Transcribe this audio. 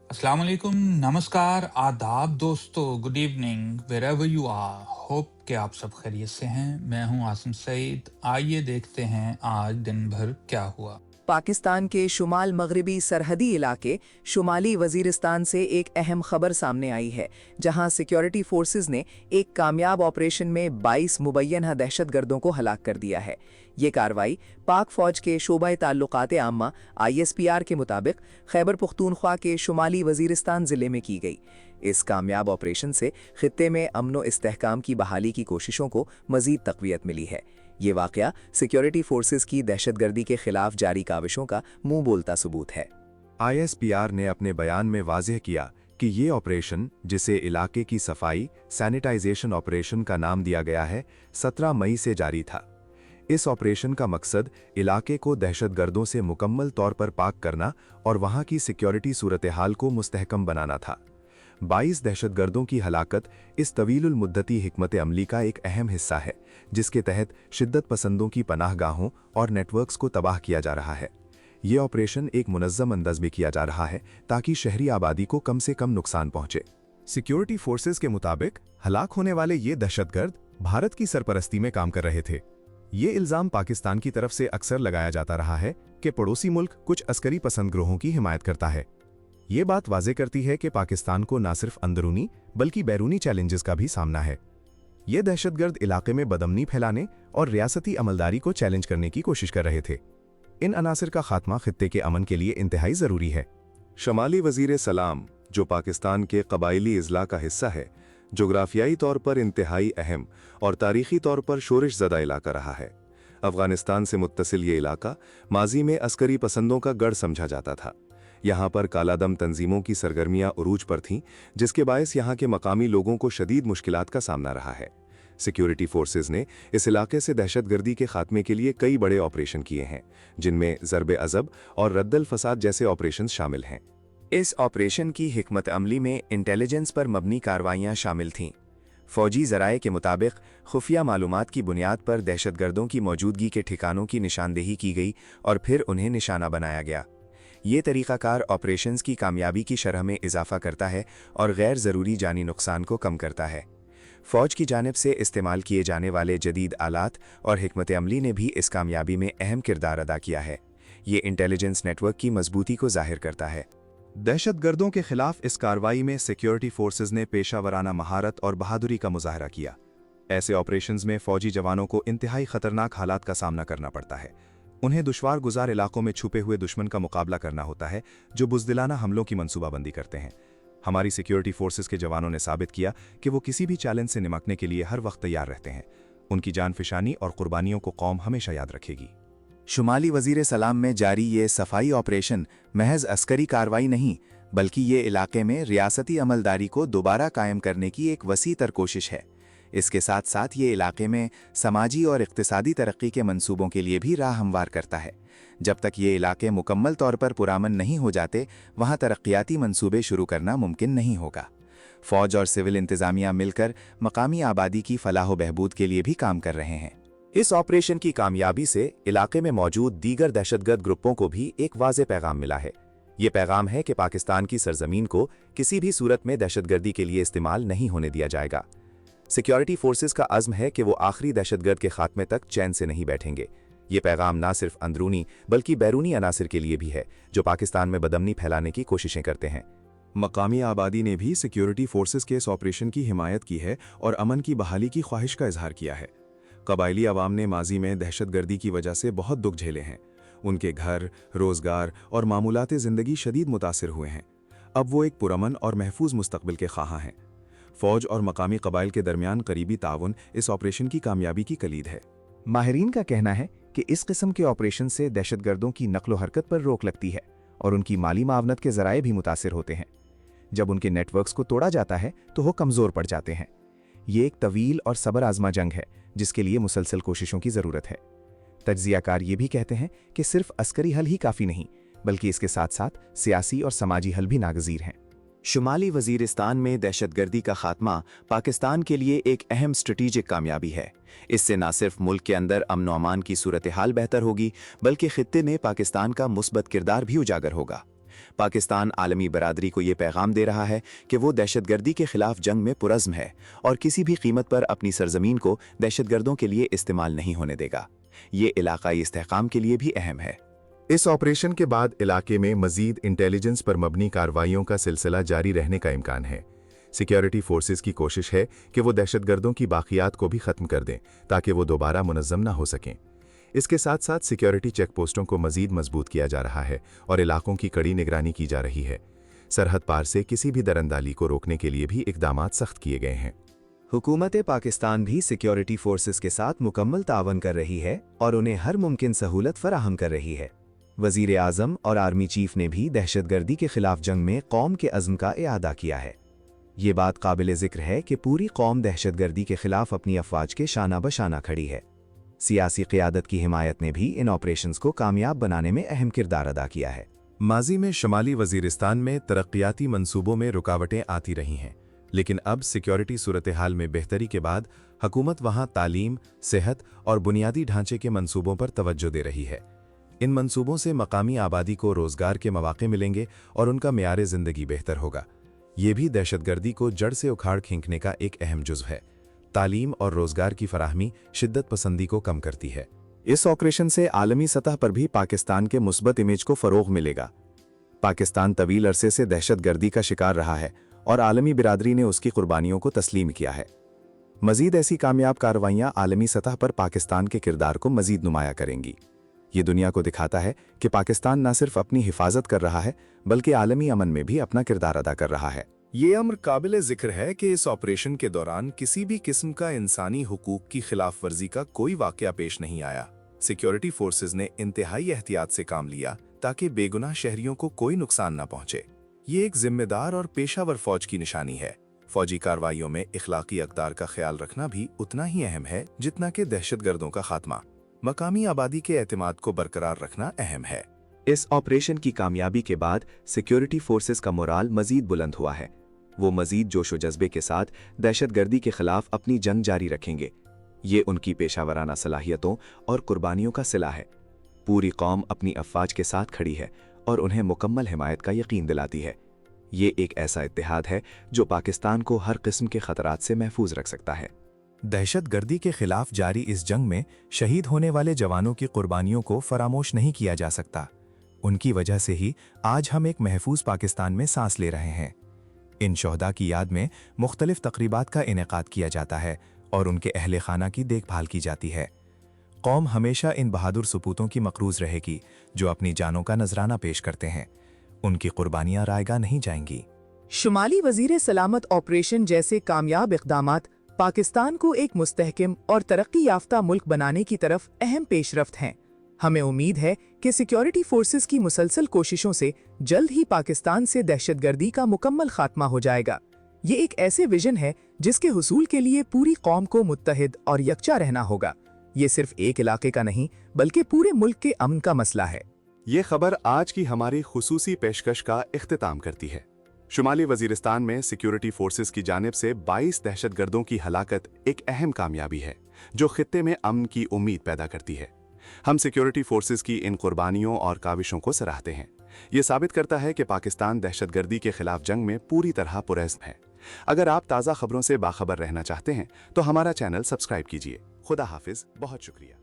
अस्सलाम वालेकुम, नमस्कार, आदाब दोस्तों, good evening wherever you are. Hope कि आप सब खैरियत से हैं। मैं हूं आसिम सईद। आइए देखते हैं आज दिन भर क्या हुआ। पाकिस्तान के शुमाल मगरबी सरहदी इलाके शुमाली वजीरिस्तान से एक अहम खबर सामने आई है, जहां सिक्योरिटी फोर्सेस ने एक कामयाब ऑपरेशन में 22 मुबैना दहशतगर्दों को हलाक कर दिया है। ये कार्रवाई पाक फौज के शोबा ताल्लुकात आम्मा ISPR के मुताबिक खैबर पुख्तूनख्वा के शुमाली वजीरिस्तान ज़िले में की गई। इस कामयाब ऑपरेशन से खित्ते में अमन व इस्तेहकाम की बहाली की कोशिशों को मज़ीद तक़वियत मिली है। ये वाक़या सिक्योरिटी फोर्सेस की दहशतगर्दी के खिलाफ जारी काविशों का मुंह बोलता सबूत है। ISPR ने अपने बयान में वाज़ेह किया कि ये ऑपरेशन, जिसे इलाके की सफाई सैनिटाइजेशन ऑपरेशन का नाम दिया गया है, 17 मई से जारी था। इस ऑपरेशन का मकसद इलाके को दहशतगर्दों से मुकम्मल तौर पर पाक करना और वहां की सिक्योरिटी सूरत हाल को मुस्तहकम बनाना था। 22 दहशतगर्दों की हलाकत इस तवीलुल मुद्दती हिकमत अमली का एक अहम हिस्सा है, जिसके तहत शिद्दत पसंदों की पनाहगाहों और नेटवर्क्स को तबाह किया जा रहा है। ये ऑपरेशन एक मुनज़्ज़म अंदाज में किया जा रहा है ताकि शहरी आबादी को कम से कम नुकसान पहुंचे। सिक्योरिटी फोर्सेस के मुताबिक हलाक होने वाले ये दहशतगर्द भारत की सरपरस्ती में काम कर रहे थे। ये इल्ज़ाम पाकिस्तान की तरफ से अक्सर लगाया जाता रहा है कि पड़ोसी मुल्क कुछ अस्करी पसंद ग्रोहों की हिमायत करता है। ये बात वाज़े करती है कि पाकिस्तान को न सिर्फ अंदरूनी बल्कि बैरूनी चैलेंजेस का भी सामना है। ये दहशतगर्द इलाके में बदअमनी फैलाने और रियासती अमलदारी को चैलेंज करने की कोशिश कर रहे थे। इन अनासिर का खात्मा खित्ते के अमन के लिए इंतहाई ज़रूरी है। शमाली वज़ीर सलाम, जो पाकिस्तान के कबायली इज़ला का हिस्सा है, जोग्राफियाई तौर पर इंतहाई अहम और तारीख़ी तौर पर शोरिश ज़दा इलाका रहा है। अफ़गानिस्तान से मुत्तसिल ये इलाका माजी में अस्करी पसंदों का गढ़ समझा जाता था। यहाँ पर कालादम तंजीमों की सरगर्मियाँ उरूज पर थीं, जिसके बायस यहाँ के मकामी लोगों को शदीद मुश्किलात का सामना रहा है। सिक्योरिटी फोर्सेस ने इस इलाके से दहशतगर्दी के खात्मे के लिए कई बड़े ऑपरेशन किए हैं, जिनमें ज़रब अज़ब और रद्दल फसाद जैसे ऑपरेशन शामिल हैं। इस ऑपरेशन की हिकमत अमली में इंटेलिजेंस पर मबनी कार्रवाइयाँ शामिल थीं। फ़ौजी ज़राए के मुताबिक खुफिया मालूमात की बुनियाद पर दहशतगर्दों की मौजूदगी के ठिकानों की निशानदेही की गई और फिर उन्हें निशाना बनाया गया। ये तरीक़ाकार ऑपरेशंस की कामयाबी की शरह में इजाफ़ा करता है और गैर ज़रूरी जानी नुकसान को कम करता है। फ़ौज की जानिब से इस्तेमाल किए जाने वाले जदीद आलात और हिकमत अमली ने भी इस कामयाबी में अहम किरदार अदा किया है। ये इंटेलिजेंस नेटवर्क की मजबूती को ज़ाहिर करता है। दहशतगर्दों के खिलाफ इस कार्रवाई में सिक्योरिटी फोर्सेस ने पेशावराना महारत और बहादुरी का मुजाहरा किया। ऐसे ऑपरेशंस में फ़ौजी जवानों को इंतहाई ख़तरनाक हालात का सामना करना पड़ता है। उन्हें दुश्वार गुजार इलाकों में छुपे हुए दुश्मन का मुकाबला करना होता है, जो बुज़दिलाना हमलों की मंसूबाबंदी करते हैं। हमारी सिक्योरिटी फोर्सेस के जवानों ने साबित किया कि वो किसी भी चैलेंज से निमटने के लिए हर वक्त तैयार रहते हैं। उनकी जान फिशानी और कुर्बानियों को कौम हमेशा याद रखेगी। शुमाली वज़ीर सलाम में जारी ये सफाई ऑपरेशन महज अस्करी कार्रवाई नहीं, बल्कि ये इलाके में रियासती अमलदारी को दोबारा कायम करने की एक वसी तर कोशिश है। इसके साथ साथ ये इलाके में समाजी और इक्तिसादी तरक्की के मंसूबों के लिए भी राह हमवार करता है। जब तक ये इलाके मुकम्मल तौर पर पुरामन नहीं हो जाते, वहाँ तरक्याती मंसूबे शुरू करना मुमकिन नहीं होगा। फ़ौज और सिविल इंतज़ामिया मिलकर मकामी आबादी की फलाह व बहबूद के लिए भी काम कर रहे हैं। इस ऑपरेशन की कामयाबी से इलाके में मौजूद दीगर दहशतगर्द ग्रुपों को भी एक वाज़ेह पैगाम मिला है। ये पैगाम है कि पाकिस्तान की सरजमीन को किसी भी सूरत में दहशतगर्दी के लिए इस्तेमाल नहीं होने दिया जाएगा। सिक्योरिटी फोर्सेस का अज़्म है कि वो आखिरी दहशतगर्द के खात्मे तक चैन से नहीं बैठेंगे। ये पैगाम ना सिर्फ अंदरूनी बल्कि बैरूनी अनासिर के लिए भी है, जो पाकिस्तान में बदअमनी फैलाने की कोशिशें करते हैं। मकामी आबादी ने भी सिक्योरिटी फोर्सेस के इस ऑपरेशन की हिमायत की है और अमन की बहाली की ख्वाहिश का इजहार किया है। कबायली अवाम ने माजी में दहशतगर्दी की वजह से बहुत दुख झेले हैं। उनके घर, रोज़गार और मामूलात ज़िंदगी शदीद मुतासिर हुए हैं। अब वो एक पुरअमन और महफूज मुस्तकबिल के ख्वाहां हैं। फ़ौज और मकामी कबाइल के दरमियान करीबी ताउन इस ऑपरेशन की कामयाबी की कलीद है। माहिरीन का कहना है कि इस किस्म के ऑपरेशन से दहशतगर्दों की नक्ल हरकत पर रोक लगती है और उनकी माली मावनत के ज़राए भी मुतासिर होते हैं। जब उनके नेटवर्क्स को तोड़ा जाता है तो वो कमज़ोर पड़ जाते हैं। ये एक तवील और सब्र आज़मा जंग है, जिसके लिए मुसलसल कोशिशों की ज़रूरत है। तज्ज़ियाकार ये भी कहते हैं कि सिर्फ अस्करी हल ही काफ़ी नहीं, बल्कि इसके साथ साथ सियासी और समाजी हल भी नागज़ीर हैं। शुमाली वज़ीरिस्तान में दहशतगर्दी का खात्मा पाकिस्तान के लिए एक अहम स्ट्रेटेजिक कामयाबी है। इससे न सिर्फ मुल्क के अंदर अमन व अमान की सूरत हाल बेहतर होगी, बल्कि खित्ते में पाकिस्तान का मुस्बत किरदार भी उजागर होगा। पाकिस्तान आलमी बरादरी को ये पैगाम दे रहा है कि वो दहशतगर्दी के खिलाफ जंग में पुरज़्म है और किसी भी कीमत पर अपनी सरजमीन को दहशतगर्दों के लिए इस्तेमाल नहीं होने देगा। ये इलाकाई इस्तेहकाम के लिए भी अहम है। इस ऑपरेशन के बाद इलाके में मजीद इंटेलिजेंस पर मबनी कार्रवाइयों का सिलसिला जारी रहने का इम्कान है। सिक्योरिटी फोर्सेस की कोशिश है कि वो दहशतगर्दों की बाकियात को भी ख़त्म कर दें ताकि वो दोबारा मुनज़्ज़म ना हो सकें। इसके साथ साथ सिक्योरिटी चेक पोस्टों को मजीद मजबूत किया जा रहा है और इलाकों की कड़ी निगरानी की जा रही है। सरहद पार से किसी भी दरअंदाली को रोकने के लिए भी इक़दामात सख्त किए गए हैं। हुकूमत पाकिस्तान भी सिक्योरिटी फोर्सेस के साथ मुकम्मल तावन कर रही है और उन्हें हर मुमकिन सहूलत फराहम कर रही है। वज़ीर आज़म और आर्मी चीफ ने भी दहशतगर्दी के खिलाफ जंग में कौम के अज़्म का इआदा किया है। ये बात काबिल ज़िक्र है कि पूरी कौम दहशतगर्दी के खिलाफ अपनी अफवाज के शाना बशाना खड़ी है। सियासी क़ियादत की हिमायत ने भी इन ऑपरेशंस को कामयाब बनाने में अहम किरदार अदा किया है। माजी में शुमाली वज़ीरिस्तान में तरक्याती मंसूबों में रुकावटें आती रही हैं, लेकिन अब सिक्योरिटी सूरत हाल में बेहतरी के बाद हुकूमत वहाँ तालीम, सेहत और बुनियादी ढांचे के मंसूबों पर तवज्जो दे रही है। इन मंसूबों से मकामी आबादी को रोज़गार के मौक़े मिलेंगे और उनका मेयार ज़िंदगी बेहतर होगा। ये भी दहशतगर्दी को जड़ से उखाड़ खींचने का एक अहम जुज़्व है। तालीम और रोज़गार की फराहमी शिद्दत पसंदी को कम करती है। इस ऑपरेशन से आलमी सतह पर भी पाकिस्तान के मुस्बत इमेज को फ़रोग़ मिलेगा। पाकिस्तान तवील अरसे से दहशतगर्दी का शिकार रहा है और आलमी बिरादरी ने उसकी कुर्बानियों को तस्लीम किया है। मज़ीद ऐसी कामयाब कार्रवाइयाँ आलमी सतह पर पाकिस्तान के किरदार को मज़ीद नुमाया करेंगी। ये दुनिया को दिखाता है कि पाकिस्तान न सिर्फ अपनी हिफाजत कर रहा है बल्कि आलमी अमन में भी अपना किरदार अदा कर रहा है। ये अम्र काबिल ज़िक्र है कि इस ऑपरेशन के दौरान किसी भी किस्म का इंसानी हुकूक की खिलाफ वर्जी का कोई वाक़या पेश नहीं आया। सिक्योरिटी फोर्सेस ने इंतहाई एहतियात से काम लिया ताकि बेगुनाह शहरियों को कोई नुकसान न पहुंचे। ये एक जिम्मेदार और पेशावर फौज की निशानी है। फौजी कार्रवाइयों में इखलाकी अक़दार का ख्याल रखना भी उतना ही अहम है जितना कि दहशतगर्दों का खात्मा। मकामी आबादी के एतमाद को बरकरार रखना अहम है। इस ऑपरेशन की कामयाबी के बाद सिक्योरिटी फोर्सेस का मोराल मजीद बुलंद हुआ है। वो मजीद जोश व जज्बे के साथ दहशतगर्दी के खिलाफ अपनी जंग जारी रखेंगे। ये उनकी पेशावराना सलाहियतों और कुर्बानियों का सिला है। पूरी कौम अपनी अफवाज के साथ खड़ी है और उन्हें मुकम्मल हिमायत का यकीन दिलाती है। ये एक ऐसा इत्तेहाद है जो पाकिस्तान को हर किस्म के खतरात से महफूज रख सकता है। दहशतगर्दी के खिलाफ जारी इस जंग में शहीद होने वाले जवानों की कुर्बानियों को फरामोश नहीं किया जा सकता। उनकी वजह से ही आज हम एक महफूज पाकिस्तान में सांस ले रहे हैं। इन शोहदा की याद में मुख्तलिफ तकरीबात का इनेकाद किया जाता है और उनके अहले खाना की देखभाल की जाती है। कौम हमेशा इन बहादुर सपूतों की मकरूज रहेगी जो अपनी जानों का नजराना पेश करते हैं। उनकी कुर्बानियां रायगा नहीं जाएंगी। शुमाली वजीर सलामत ऑपरेशन जैसे कामयाब इक़दामात पाकिस्तान को एक मुस्तहकम और तरक्की याफ्ता मुल्क बनाने की तरफ अहम पेशरफ्त हैं। हमें उम्मीद है कि सिक्योरिटी फोर्सेस की मुसलसल कोशिशों से जल्द ही पाकिस्तान से दहशतगर्दी का मुकम्मल खात्मा हो जाएगा। ये एक ऐसे विजन है जिसके हुसूल के लिए पूरी कौम को मुत्तहिद और यकजा रहना होगा। ये सिर्फ एक इलाके का नहीं बल्कि पूरे मुल्क के अमन का मसला है। ये खबर आज की हमारी खुसूसी पेशकश का इख्तिताम करती है। शुमाली वजीरिस्तान में सिक्योरिटी फोर्सेस की जानिब से 22 दहशतगर्दों की हलाकत एक अहम कामयाबी है जो खित्ते में अमन की उम्मीद पैदा करती है। हम सिक्योरिटी फोर्सेस की इन कुर्बानियों और काविशों को सराहते हैं। ये साबित करता है कि पाकिस्तान दहशतगर्दी के खिलाफ जंग में पूरी तरह पुरअज़्म है। अगर आप ताज़ा खबरों से बाखबर रहना चाहते हैं तो हमारा चैनल सब्सक्राइब कीजिए। खुदा हाफिज, बहुत शुक्रिया।